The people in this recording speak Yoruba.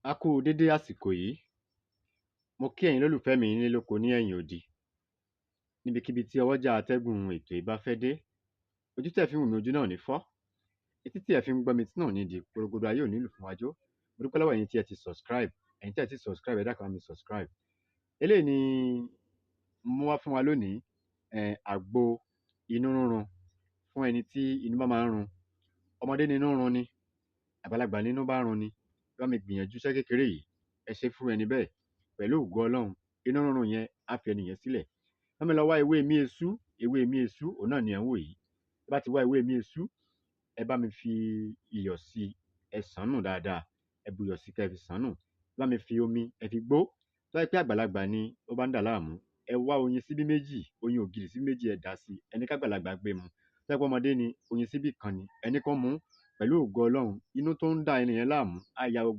A kú dédé àsìkò yìí. Mo kí ẹ̀yin lólùfẹ́ mi nílé lóko ní ẹ̀yìn odi. Níbikíbi tí ọwọ́jà atẹ́gùn ètò yìí bá fẹ́ dé, ojú tẹ́ fi ń wò mí ojú náà ò ní fọ́. Etí tí ẹ fi ń gbọ́ mi tí náà ò ní di, porogodo ayé ò ní lù fún wa jó. Mo dúpẹ́ lọ́wọ́ ẹ̀yin tí ẹ ti subscribe. Ẹ̀yin tí ẹ ti subscribe, ẹ dákun bá mi subscribe. Eléyìí ni mo mú wá fún wa lónìí, àgbo inú rírun fún ẹni tí inú bá máa ń run. Ọmọdé ni inú ń run ni, àgbàlagbà ni inú bá ń run ni. Bá mi gbìyànjú iṣẹ́ kékeré yìí, ẹ ṣe fún ẹni bẹ́ẹ̀ pẹ̀lú ògo Ọlọ́run. Inú rírun yẹn á fi ẹni yẹn sílẹ̀. Bá mi lọ wá ewé mi esú, òun náà ni ẹ̀ ń wò yìí. Bí bá ti wá ewé mi esú, ẹ bá mi fi iyọ̀ sí, ẹ sàn nù dáadáa. Ẹ bu iyọ̀ sí kẹ́ fi sàn nù. Bá mi fi omi, ẹ fi gbó. Tó bá jẹ́ pé àgbàlagbà ni ó bá ń dà láàmú, ẹ wá oyin síbí méjì, oyin ògìrì síbí méjì ẹ dà sí. Ẹni ká àgbàlagbà gbé mu. Tó bá jẹ́ pé ọmọdé ni, oyin síbí kan ni. Ẹni kan mú pẹ̀lú ògo Ọlọ́run. Inú tó ń dà ẹni yẹn láàmú á ya